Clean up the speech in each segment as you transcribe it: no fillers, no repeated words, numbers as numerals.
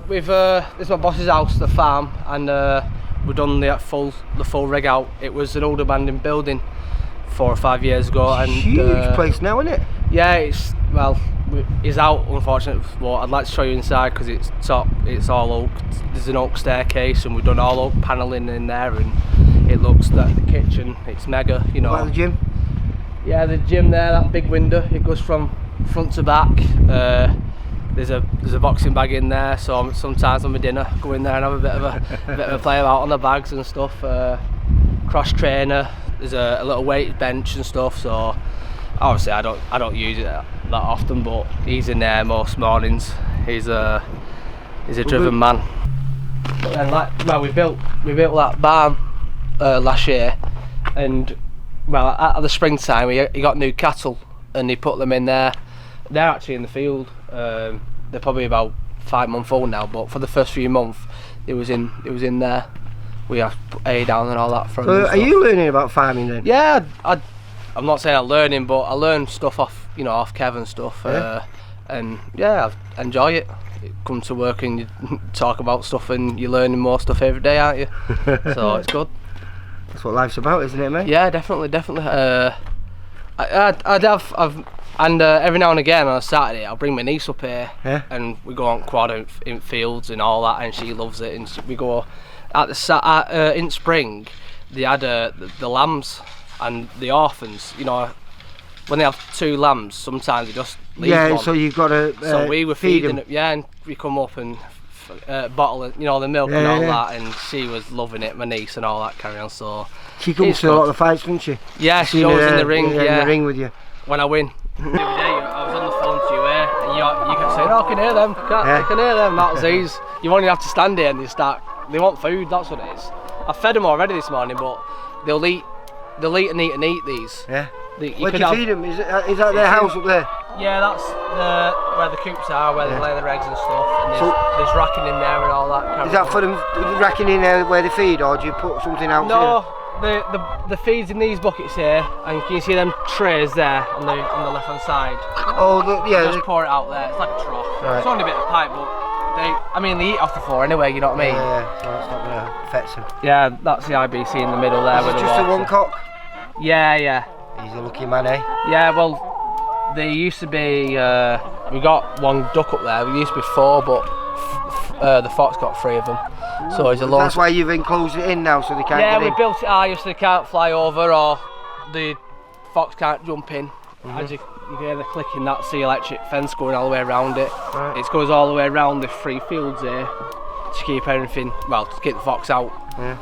we've this is my boss's house, the farm, and we've done the full rig out. It was an old abandoned building 4 or 5 years ago, and huge place now, isn't it? Yeah, it's out, unfortunately, but I'd like to show you inside because it's all oak. There's an oak staircase, and we've done all oak panelling in there, and it looks like the kitchen. It's mega, you know. Like the gym? Yeah, the gym there, that big window. It goes from front to back. There's a boxing bag in there, so sometimes on my dinner go in there and have a bit of a play about on the bags and stuff. Cross trainer. There's a little weight bench and stuff. So obviously I don't use it that often, but he's in there most mornings. He's a driven man. And we built that barn last year, and at the springtime he got new cattle and he put them in there. They're actually in the field. They're probably about 5 months old now, but for the first few months it was in there. We have to put hay down and all that for them. So are you learning about farming then? Yeah, I'm not saying I'm learning, but I learn stuff off Kev and stuff. Yeah. And yeah, I enjoy it. You come to work and you talk about stuff and you're learning more stuff every day, aren't you? So it's good. That's what life's about, isn't it, mate? Yeah, definitely. And every now and again on a Saturday I'll bring my niece up here, yeah, and we go on quad in fields and all that, and she loves it. And we go in spring. They had the lambs and the orphans. You know, when they have 2 lambs, sometimes they just leave one. Yeah, so you've got to so we were feeding it. Yeah, and we come up and bottle it, the milk and all that, and she was loving it, my niece and all that carry on. So she comes to a lot of the fights, doesn't she? Yeah, she's always in the ring. Yeah, in the ring with you. When I win. The other day I was on the phone to you here, and you kept saying, "Oh, I can hear them. I can hear them." That's easy. You only have to stand here and they want food. That's what it is. I fed them already this morning, but they'll eat and eat these. Yeah. Where do you feed them? Is that their house up there? Yeah, that's where the coops are, where they lay their eggs and stuff. And there's racking in there and all that. Is that for them racking in there where they feed, or do you put something else in? No, the feed's in these buckets here, and can you see them trays there on the left hand side? Oh, yeah. Just pour it out there. It's like a trough. Right. It's only a bit of pipe, but they eat off the floor anyway. You know what I mean? Yeah. So it's not gonna affect them. Yeah, that's the IBC in the middle there. Is it just a one cock? Yeah. He's a lucky man, eh? Yeah, well, there used to be, we got 1 duck up there. We used to be 4, but the fox got 3 of them. So it's a long. That's why you've enclosed it in now, so they can't. Yeah, get in. we built it higher so they can't fly over, or the fox can't jump in. As you hear the clicking, that's the electric fence going all the way around it. Right. It goes all the way around the 3 fields here to keep everything, to keep the fox out. Yeah.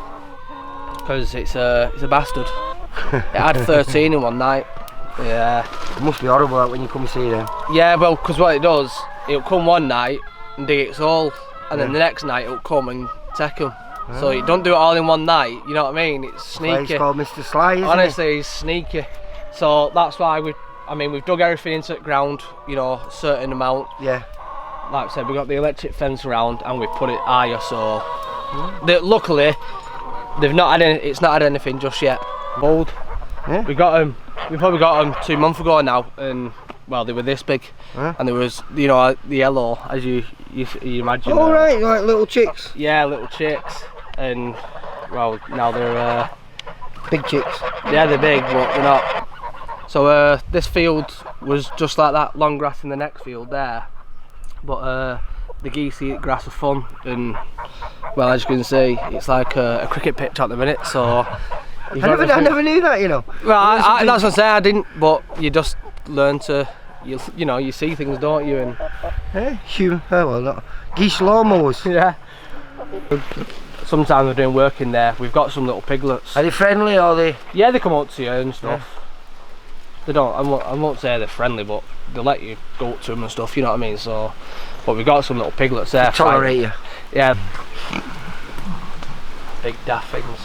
Because it's a bastard. It had 13 in one night. Yeah. It must be horrible that when you come and see them. Yeah, well, because what it does, it'll come one night and dig its hole, and then the next night it'll come and take them. So you don't do it all in one night, you know what I mean? It's sneaky. It's called Mr. Sly, isn't Honestly, he's sneaky. So that's why we've dug everything into the ground, a certain amount. Yeah. Like I said, we've got the electric fence around and we've put it higher, so luckily it's not had anything just yet. Bold. Yeah. We probably got them 2 months ago now, and they were this big, and there was the yellow, as you imagine. Oh right, like little chicks. Yeah, little chicks, and now they're big chicks. Yeah, they're big, but they're not. So this field was just like that, long grass in the next field there, but the geese eat grass for fun, and as you can see, it's like a cricket pitch at the minute. So I never knew that, Well, that's what I say. I didn't, but you just learn to, you see things, don't you? And geese lawnmowers. Yeah. Sometimes we're doing work in there. We've got some little piglets. Are they friendly, or are they? Yeah, they come up to you and stuff. Yeah. They don't. I won't say they're friendly, but they let you go up to them and stuff. You know what I mean? So, but we've got some little piglets there. They tolerate you. Yeah. Big daft things.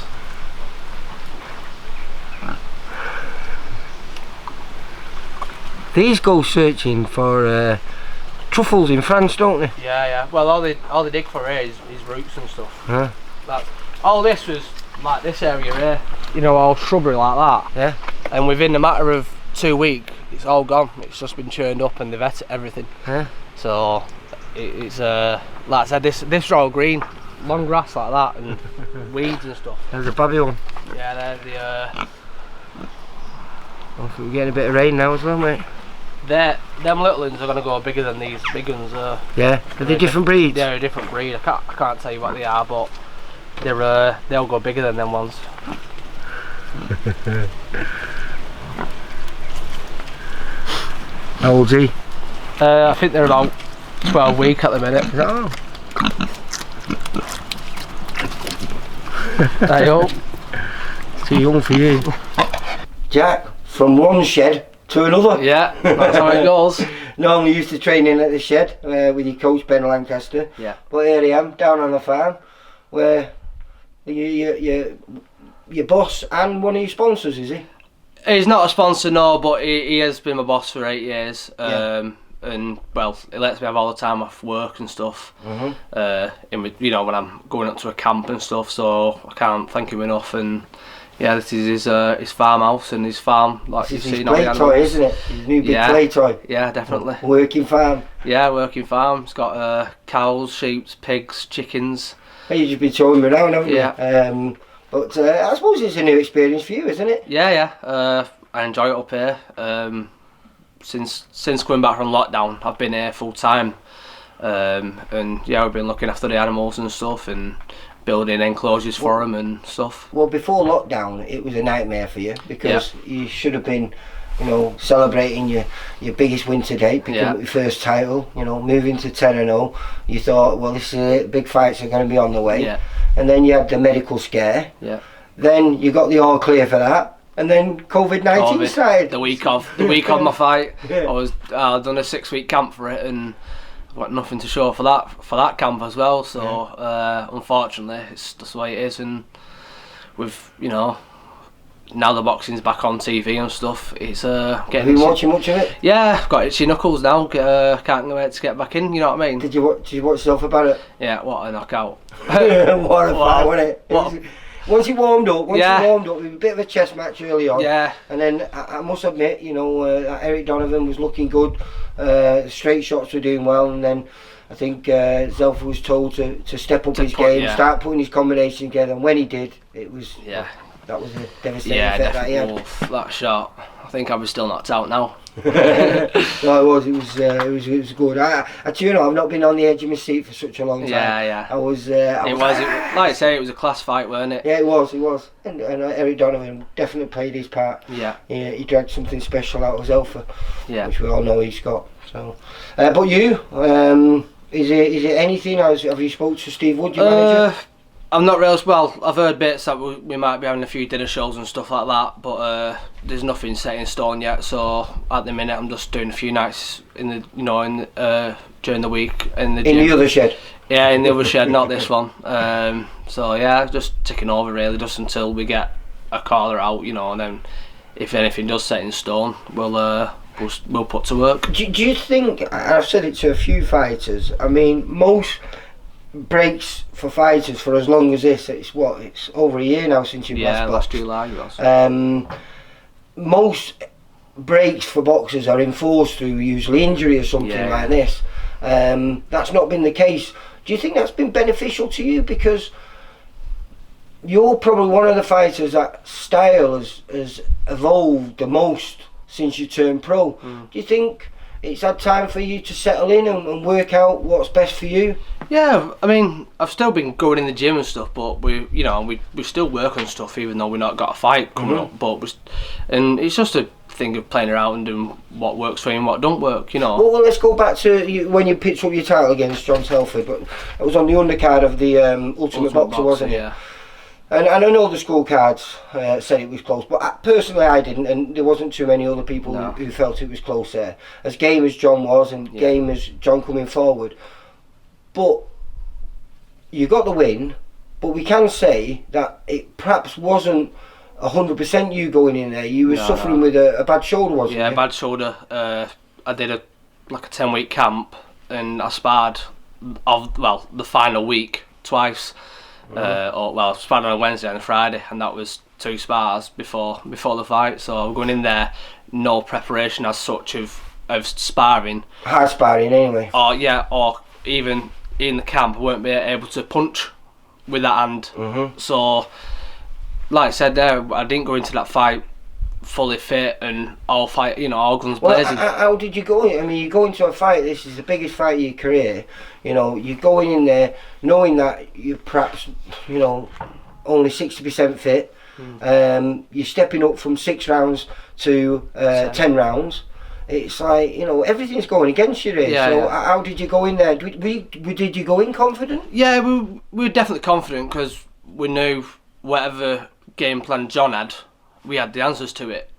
These go searching for truffles in France, don't they? Yeah. Well, all they dig for here is roots and stuff. Yeah. All this was like this area here, all shrubbery like that. Yeah. And within a matter of 2 weeks, it's all gone. It's just been churned up and they've ate everything. Yeah. So it's like I said, this royal green, long grass like that, and weeds and stuff. There's a babby one. Yeah, they're the. We're getting a bit of rain now as well, mate. Them little ones are gonna go bigger than these big ones. Yeah, are they different breeds? They're a different breed. I can't tell you what they are, but they'll go bigger than them ones. How old's he? I think they're about 12 weeks at the minute. Is that all? I hope. It's too young for you. Jack, from one shed to another. Yeah, that's how it goes. Normally used to training at the shed with your coach Ben Lancaster. Yeah. But here I am down on a farm where your boss and one of your sponsors, is he? He's not a sponsor, no, but he has been my boss for 8 years. Yeah. And well, he lets me have all the time off work and stuff. You know, when I'm going up to a camp and stuff, so I can't thank him enough. And yeah, this is his farmhouse and his farm, like This you've is seen his on the play animals. toy, isn't it? His new big play toy. Yeah, definitely. Working farm. Yeah, working farm. It's got cows, sheep, pigs, chickens. Hey, you've just been showing me around, haven't you? Yeah. But I suppose it's a new experience for you, isn't it? Yeah. I enjoy it up here. Since coming back from lockdown, I've been here full time. And yeah, we've been looking after the animals and stuff, and building enclosures for them and stuff. Well, before lockdown, it was a nightmare for you because you should have been, you know, celebrating your biggest winter date, picking up your first title, you know, moving to 10-0. You thought, well, this is it, big fights are going to be on the way. Yeah. And then you had the medical scare. Yeah. Then you got the all clear for that. And then COVID-19 started. The week of my fight, I'd done a 6-week camp for it, and I've got nothing to show for that camp as well. So unfortunately, it's just the way it is. And with now the boxing's back on TV and stuff, it's getting. Have you been watching much of it? Yeah, I've got itchy knuckles now. Can't wait to get back in. You know what I mean? Did you watch stuff about it? Yeah, what a knockout! What a fight, wasn't it? Once he warmed up, it was a bit of a chess match early on. Yeah. And then I must admit, Eric Donovan was looking good. Straight shots were doing well, and then I think Zelfa was told to step up his game, start putting his combination together. And when he did, it was that was a devastating effect that he had. That shot. I think I was still knocked out now. No, it was good. I've not been on the edge of my seat for such a long time. Yeah. I was. Like I say, it was a class fight, weren't it? Yeah, it was. And Eric Donovan definitely played his part. Yeah. He dragged something special out of Zelfa. Yeah. Which we all know he's got. So, but you, is it anything? Have you spoke to Steve Wood, your manager? I'm not real well. I've heard bits that we might be having a few dinner shows and stuff like that, but there's nothing set in stone yet. So at the minute, I'm just doing a few nights in the during the week in the gym. In the other shed. Yeah, in the other shed, not this one. So yeah, just ticking over really, just until we get a caller out, and then if anything does set in stone, we'll put to work. Do you think? I've said it to a few fighters. I mean, most breaks for fighters for as long as this, it's over a year now since you've last July it was. Most breaks for boxers are enforced through usually injury or something like this. That's not been the case. Do you think that's been beneficial to you, because you're probably one of the fighters that style has evolved the most since you turned pro? Do you think it's had time for you to settle in and work out what's best for you? Yeah, I mean, I've still been going in the gym and stuff, but we still work on stuff even though we've not got a fight coming up. But and it's just a thing of playing around and doing what works for you and what don't work, Well, let's go back to when you picked up your title against John Telford, but it was on the undercard of the Ultimate Boxer, wasn't it? Yeah. And I know the scorecards said it was close, but personally I didn't, and there wasn't too many other people who felt it was close there. As game as John was, and game as John coming forward. But you got the win, but we can say that it perhaps wasn't 100% you going in there. You were suffering with a bad shoulder, wasn't you? Yeah, bad shoulder. I did a 10-week camp, and I sparred the final week twice. I sparred on a Wednesday and a Friday, and that was 2 spars before the fight. So I'm going in there, no preparation as such of sparring. Hard sparring anyway. Or even in the camp, I weren't able to punch with that hand. So, like I said there, I didn't go into that fight fully fit and all guns blazing. How did you go in? I mean, you go into a fight, this is the biggest fight of your career, you know, you're going in there knowing that you're perhaps, you know, only 60% fit. You're stepping up from 6 rounds to 10 rounds. It's like, you know, everything's going against you here. How did you go in there? Did you go in confident? Yeah, we were definitely confident because we knew whatever game plan John had, we had the answers to it.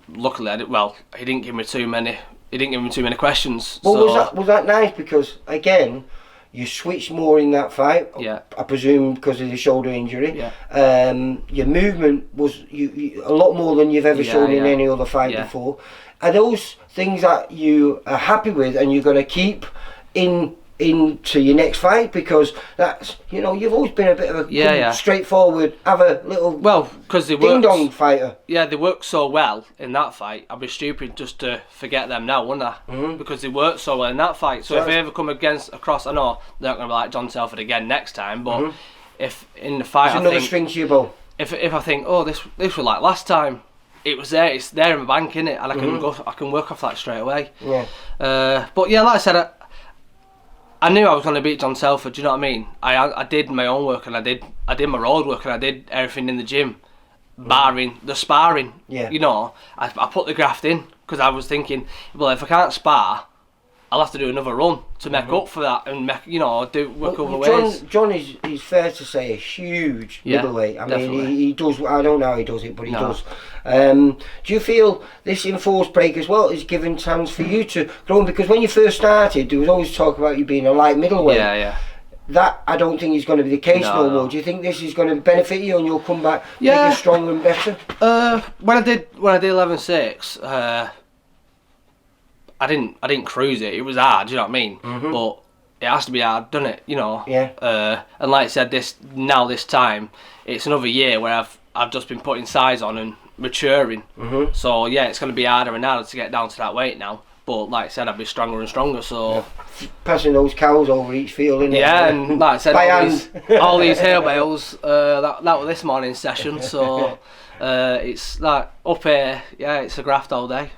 Luckily, he didn't give me too many. He didn't give me too many questions. Well, so was that nice? Because again, you switched more in that fight. Yeah. I presume because of the shoulder injury. Yeah. Your movement was a lot more than you've ever shown in any other fight before. Are those things that you are happy with and you're going to keep into your next fight? Because that's, you know, you've always been a bit of a straightforward, have a little because they ding dong fighter. Yeah, they worked so well in that fight. I'd be stupid just to forget them now, wouldn't I? Because they worked so well in that fight. So if they ever come across, I know they're not going to be like John Telford again next time. But if in the fight, there's another string to your bow. If I think, oh, this was like last time, it was there. It's there in my bank, innit? And I can work off that straight away. Yeah. But yeah, like I said, I knew I was going to beat John Telford. Do you know what I mean? I did my own work and I did my road work and I did everything in the gym, barring the sparring. Yeah. You know, I put the graft in because I was thinking, well, if I can't spar, I'll have to do another run to make up for that and do work other ways. John is fair to say a huge middleweight. I mean, he does. I don't know how he does it, but he does. Do you feel this enforced break as well is giving chance for you to grow? Because when you first started, there was always talk about you being a light middleweight. Yeah. That I don't think is going to be the case no more. Do you think this is going to benefit you and you'll come back bigger, stronger, and better? When I did 11.6. I didn't cruise it. It was hard, you know what I mean? But it has to be hard, doesn't it? You know. Yeah. And like I said, this time, it's another year where I've just been putting size on and maturing. So yeah, it's going to be harder and harder to get down to that weight now. But like I said, I'll be stronger and stronger. So passing those cows over each field, innit? Yeah, and like I said, all these hair bales. That was this morning's session. So it's like up here. Yeah, it's a graft all day.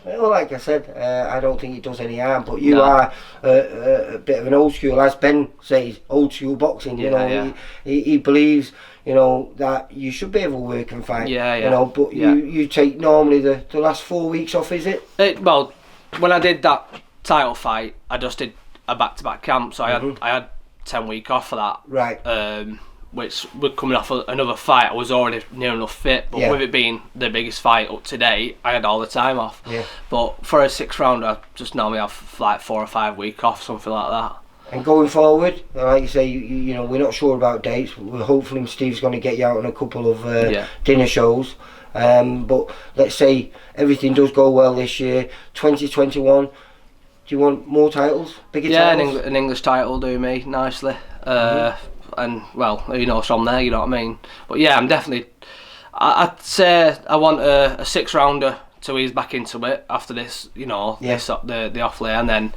Well, like I said, I don't think it does any harm, but you are a bit of an old school, as Ben says, old school boxing. You know, he believes, you know, that you should be able to work and fight. You know, but you take normally the last 4 weeks off, is it? Well, when I did that title fight, I just did a back-to-back camp, so I had 10 weeks off for that. Right. Which we're coming off another fight. I was already near enough fit, but with it being the biggest fight up to date, I had all the time off. But for a 6th round, I just normally have like 4 or 5 weeks off, something like that. And going forward, like you say, you know, we're not sure about dates. We're hopefully Steve's going to get you out on a couple of dinner shows. But let's say everything does go well this year, 2021. Do you want more titles, bigger titles? Yeah, an English title do me nicely. And well, who knows from there, you know what I mean? But yeah, I'm definitely. I'd say I want a 6th rounder to ease back into it after this, you know, the off lay, and then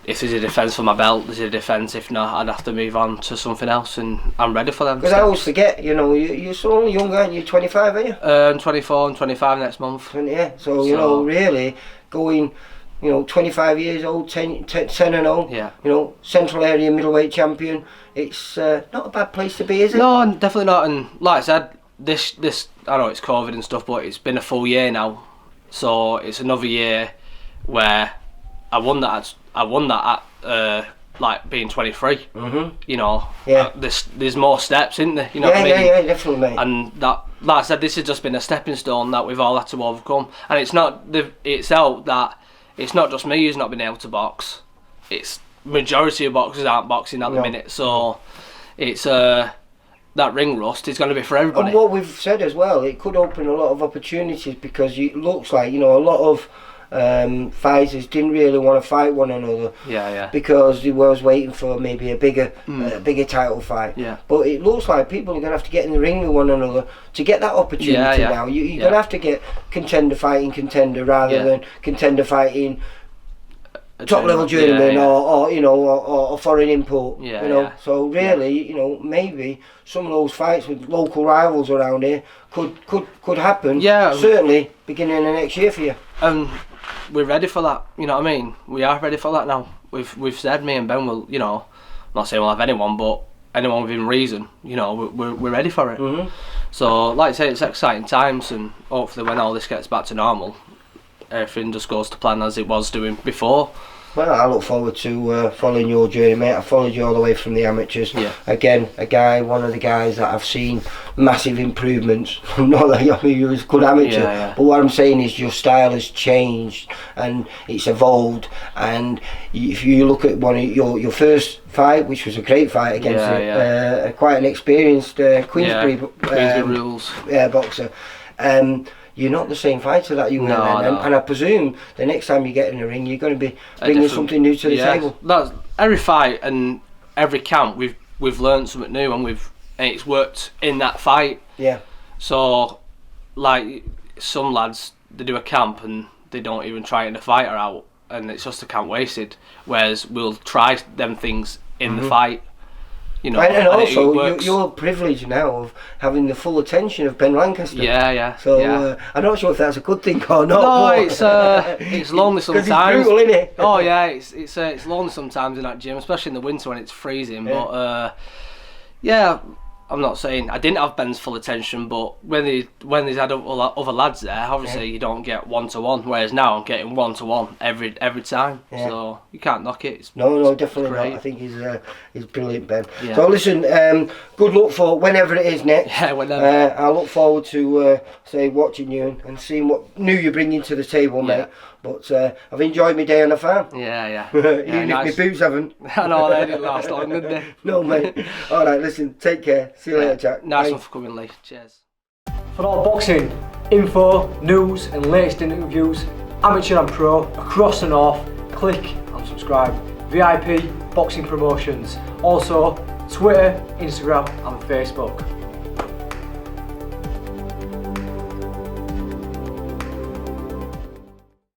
if there's a defence for my belt, there's a defence. If not, I'd have to move on to something else, and I'm ready for them. Because I always forget, you know, you're so young, aren't you? 25, are you? I'm 24 and 25 next month. Yeah, so you know, really going. You know, 25 years old, 10 and 0. Yeah. You know, Central Area middleweight champion. It's not a bad place to be, is it? No, definitely not. And like I said, this I know it's COVID and stuff, but it's been a full year now, so it's another year where I won that at like being 23. You know. Yeah. There's more steps, isn't there? You know what I mean? Yeah, definitely, mate. And that, like I said, this has just been a stepping stone that we've all had to overcome, and it's not It's not just me who's not been able to box. It's majority of boxers aren't boxing at the minute. So it's that ring rust is going to be for everybody. And what we've said as well, it could open a lot of opportunities because it looks like, you know, a lot of fighters didn't really want to fight one another. Because they was waiting for maybe a bigger title fight. But it looks like people are going to have to get in the ring with one another to get that opportunity now. You're going to have to get contender fighting contender rather than contender fighting top level journeyman or you know or foreign import. Yeah, you know. yeah. So really, you know, maybe some of those fights with local rivals around here could happen. Yeah. Certainly beginning of next year for you. We're ready for that. You know what I mean? We are ready for that now. We've said me and Ben will. You know, I'm not saying we'll have anyone, but anyone within reason. You know, we're ready for it. Mm-hmm. So, like I say, it's exciting times, and hopefully when all this gets back to normal, everything just goes to plan as it was doing before. Well, I look forward to following your journey, mate. I followed you all the way from the amateurs. Yeah. Again, one of the guys that I've seen massive improvements. Not that you was a good amateur, but what I'm saying is your style has changed and it's evolved. And if you look at one of your first fight, which was a great fight against quite an experienced Queensbury rules boxer. You're not the same fighter that you were then, and I presume the next time you get in the ring, you're going to be bringing something new to the table. That's every fight and every camp we've learned something new, and it's worked in that fight. Yeah. So, like some lads, they do a camp and they don't even try it in the fighter out, and it's just a camp wasted. Whereas we'll try them things in the fight. You know, and also you're privileged now of having the full attention of Ben Lancaster. Yeah. So I'm not sure if that's a good thing or not. No, it's lonely sometimes. Because he's brutal, isn't it? Oh yeah, it's lonely sometimes in that gym, especially in the winter when it's freezing. Yeah. But I'm not saying I didn't have Ben's full attention, but when he's had other lads there, obviously you don't get 1-to-1. Whereas now I'm getting 1-to-1 every time. Yeah. So you can't knock it. No, definitely not. I think he's brilliant, Ben. Yeah. So listen, good luck for whenever it is next. Yeah, whenever. I look forward to watching you and seeing what new you're bringing to the table, mate. But I've enjoyed my day on the farm. Yeah. Even if my boots haven't. I know, they didn't last long, did they? No, mate. All right, listen, take care. See you later, Jack. Nice one for coming, Lee. Cheers. For all boxing info, news and latest interviews, amateur and pro, across the north, click and subscribe. VIP Boxing Promotions. Also, Twitter, Instagram and Facebook.